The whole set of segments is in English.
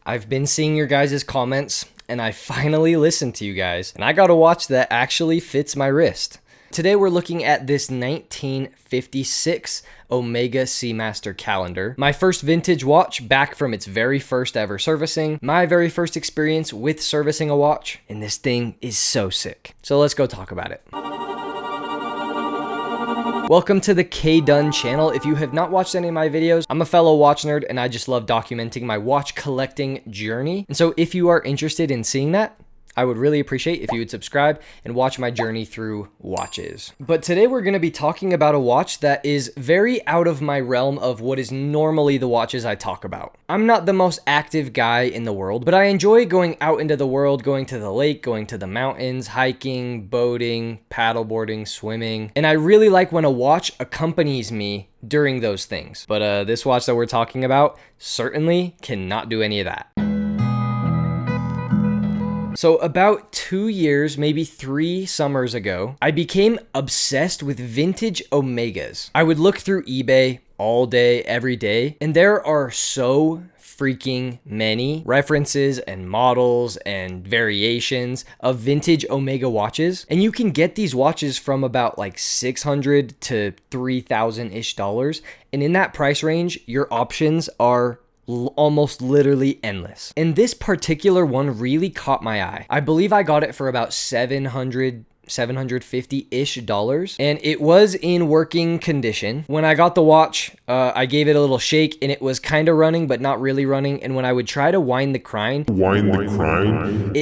I've been seeing your guys' comments, and I finally listened to you guys, and I got a watch that actually fits my wrist. Today we're looking at this 1956 Omega Seamaster Calendar. My first vintage watch back from its very first ever servicing, my very first experience with servicing a watch, and this thing is so sick. So let's go talk about it. Welcome to the K Dunn channel. If you have not watched any of my videos, I'm a fellow watch nerd and I just love documenting my watch collecting journey. And so if you are interested in seeing that, I would really appreciate if you would subscribe and watch my journey through watches. But today we're going to be talking about a watch that is very out of my realm of what is normally the watches I talk about. I'm not the most active guy in the world, but I enjoy going out into the world, going to the lake, going to the mountains, hiking, boating, paddleboarding, swimming. And I really like when a watch accompanies me during those things. But this watch that we're talking about certainly cannot do any of that. So about 2 years, maybe 3 summers ago, I became obsessed with vintage Omegas. I would look through eBay all day, every day, and there are so freaking many references and models and variations of vintage Omega watches. And you can get these watches from about like $600 to $3,000-ish. And in that price range, your options are almost literally endless. And this particular one really caught my eye. I believe I got it for about $750-ish, and it was in working condition. When I got the watch, I gave it a little shake and it was kind of running but not really running, and when I would try to wind the crown,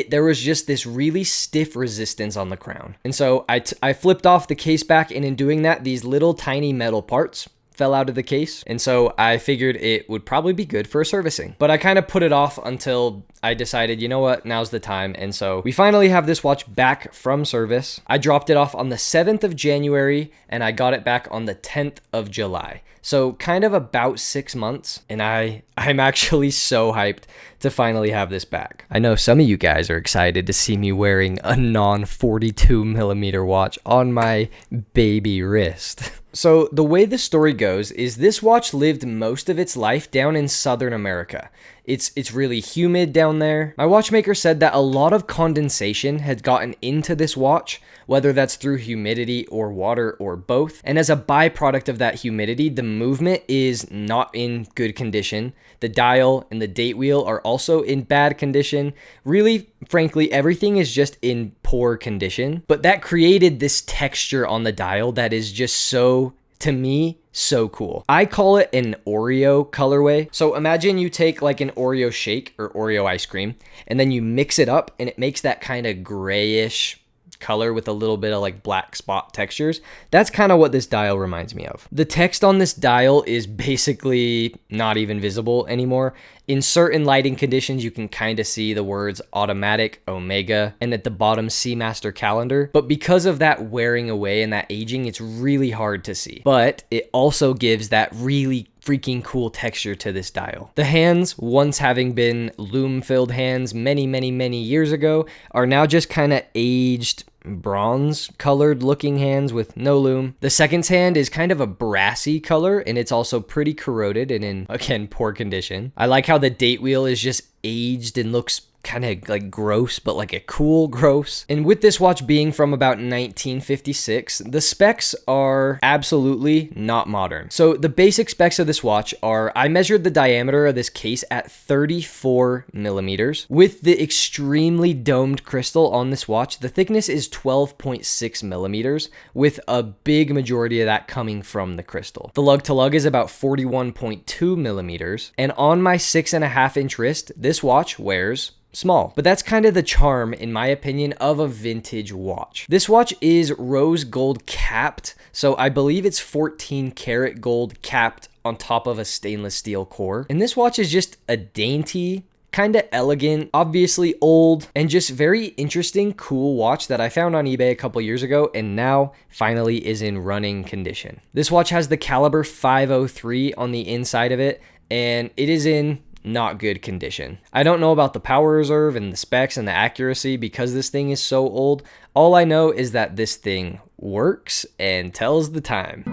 there was just this really stiff resistance on the crown. And so I flipped off the case back, and in doing that, these little tiny metal parts fell out of the case, and so I figured it would probably be good for a servicing. But I kind of put it off until I decided, you know what, now's the time. And so we finally have this watch back from service. I dropped it off on the 7th of January and I got it back on the 10th of July. So kind of about 6 months, and I'm actually so hyped to finally have this back. I know some of you guys are excited to see me wearing a non-42mm watch on my baby wrist. So the way the story goes is this watch lived most of its life down in Southern America. It's really humid down there. My watchmaker said that a lot of condensation had gotten into this watch, whether that's through humidity or water or both. And as a byproduct of that humidity, the movement is not in good condition. The dial and the date wheel are also in bad condition. Really, frankly, everything is just in poor condition. But that created this texture on the dial that is just so, to me, so cool. I call it an Oreo colorway. So imagine you take like an Oreo shake or Oreo ice cream, and then you mix it up and it makes that kind of grayish color with a little bit of like black spot textures. That's kind of what this dial reminds me of. The text on this dial is basically not even visible anymore. In certain lighting conditions, you can kind of see the words automatic, Omega, and at the bottom, Seamaster Calendar. But because of that wearing away and that aging, it's really hard to see. But it also gives that really freaking cool texture to this dial. The hands, once having been lume-filled hands many years ago, are now just kind of aged bronze colored looking hands with no lume. The seconds hand is kind of a brassy color, and it's also pretty corroded and in, again, poor condition. I like how the date wheel is just aged and looks kind of like gross, but like a cool gross. And with this watch being from about 1956, the specs are absolutely not modern. So the basic specs of this watch are, I measured the diameter of this case at 34mm. With the extremely domed crystal on this watch, the thickness is 12.6mm, with a big majority of that coming from the crystal. The lug to lug is about 41.2mm, and on my 6.5-inch wrist, this watch wears small. But that's kind of the charm, in my opinion, of a vintage watch. This watch is rose gold capped, so I believe it's 14 karat gold capped on top of a stainless steel core. And this watch is just a dainty, kind of elegant, obviously old, and just very interesting, cool watch that I found on eBay a couple years ago and now finally is in running condition. This watch has the caliber 503 on the inside of it, and it is in not good condition. I don't know about the power reserve and the specs and the accuracy because this thing is so old. All I know is that this thing works and tells the time.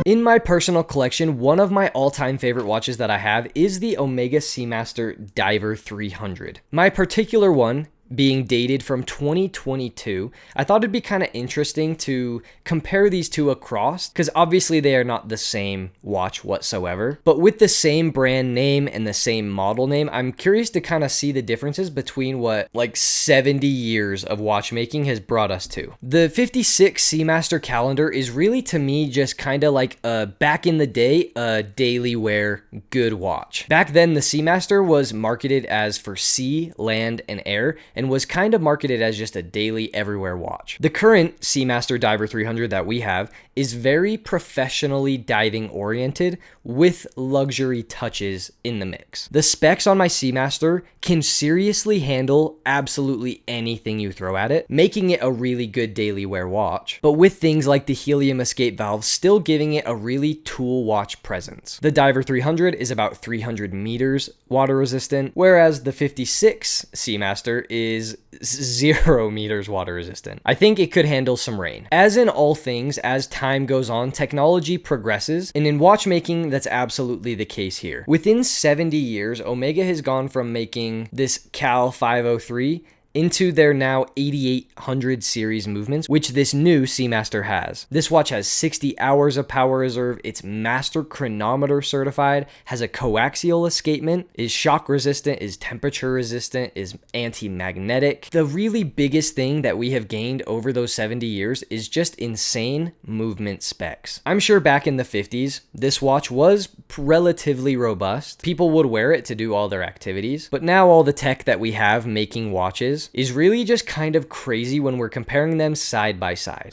In my personal collection, one of my all-time favorite watches that I have is the Omega Seamaster Diver 300. My particular one being dated from 2022, I thought it'd be kind of interesting to compare these two across, because obviously they are not the same watch whatsoever, but with the same brand name and the same model name, I'm curious to kind of see the differences between what like 70 years of watchmaking has brought us to. The 56 Seamaster Calendar is really, to me, just kind of like a back in the day, a daily wear good watch. Back then, the Seamaster was marketed as for sea, land, and air, and was kind of marketed as just a daily everywhere watch. The current Seamaster Diver 300 that we have is very professionally diving oriented with luxury touches in the mix. The specs on my Seamaster can seriously handle absolutely anything you throw at it, making it a really good daily wear watch, but with things like the helium escape valve still giving it a really tool watch presence. The Diver 300 is about 300 meters water resistant, whereas the 56 Seamaster is 0 meters water resistant. I think it could handle some rain. As in all things, as time goes on, technology progresses, and in watchmaking, that's absolutely the case here. Within 70 years, Omega has gone from making this Cal 503 into their now 8800 series movements, which this new Seamaster has. This watch has 60 hours of power reserve, it's master chronometer certified, has a coaxial escapement, is shock resistant, is temperature resistant, is anti-magnetic. The really biggest thing that we have gained over those 70 years is just insane movement specs. I'm sure back in the 50s, this watch was relatively robust. People would wear it to do all their activities, but now all the tech that we have making watches is really just kind of crazy when we're comparing them side by side.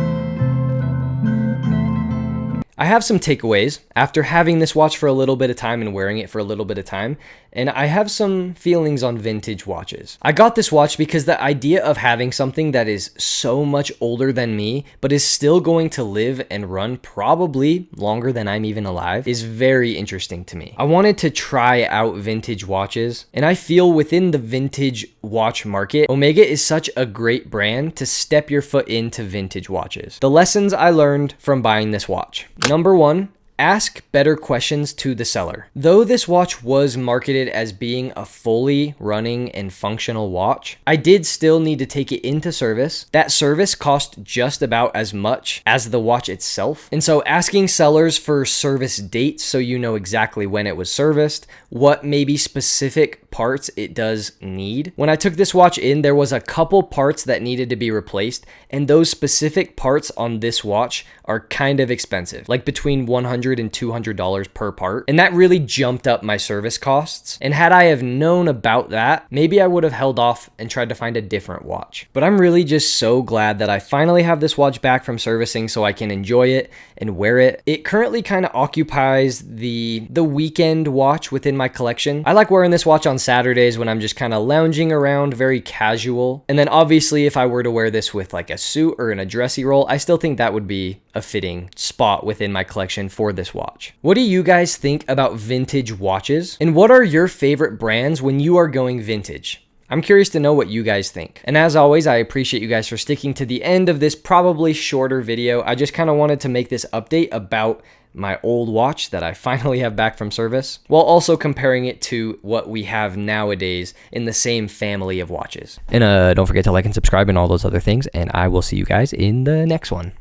I have some takeaways after having this watch for a little bit of time and wearing it for a little bit of time, and I have some feelings on vintage watches. I got this watch because the idea of having something that is so much older than me, but is still going to live and run probably longer than I'm even alive, is very interesting to me. I wanted to try out vintage watches, and I feel within the vintage watch market, Omega is such a great brand to step your foot into vintage watches. The lessons I learned from buying this watch. Number one, ask better questions to the seller. Though this watch was marketed as being a fully running and functional watch, I did still need to take it into service. That service cost just about as much as the watch itself. And so asking sellers for service dates so you know exactly when it was serviced, what maybe specific parts it does need. When I took this watch in, there was a couple parts that needed to be replaced, and those specific parts on this watch are kind of expensive, like between $100 and $200 per part, and that really jumped up my service costs. And had I have known about that, maybe I would have held off and tried to find a different watch. But I'm really just so glad that I finally have this watch back from servicing so I can enjoy it and wear it. It currently kind of occupies the weekend watch within my collection. I like wearing this watch on Saturdays when I'm just kind of lounging around, very casual. And then obviously if I were to wear this with like a suit or in a dressy roll, I still think that would be a fitting spot within my collection for this watch. What do you guys think about vintage watches? And what are your favorite brands when you are going vintage? I'm curious to know what you guys think. And as always, I appreciate you guys for sticking to the end of this probably shorter video. I just kind of wanted to make this update about my old watch that I finally have back from service, while also comparing it to what we have nowadays in the same family of watches. And don't forget to like and subscribe and all those other things, and I will see you guys in the next one.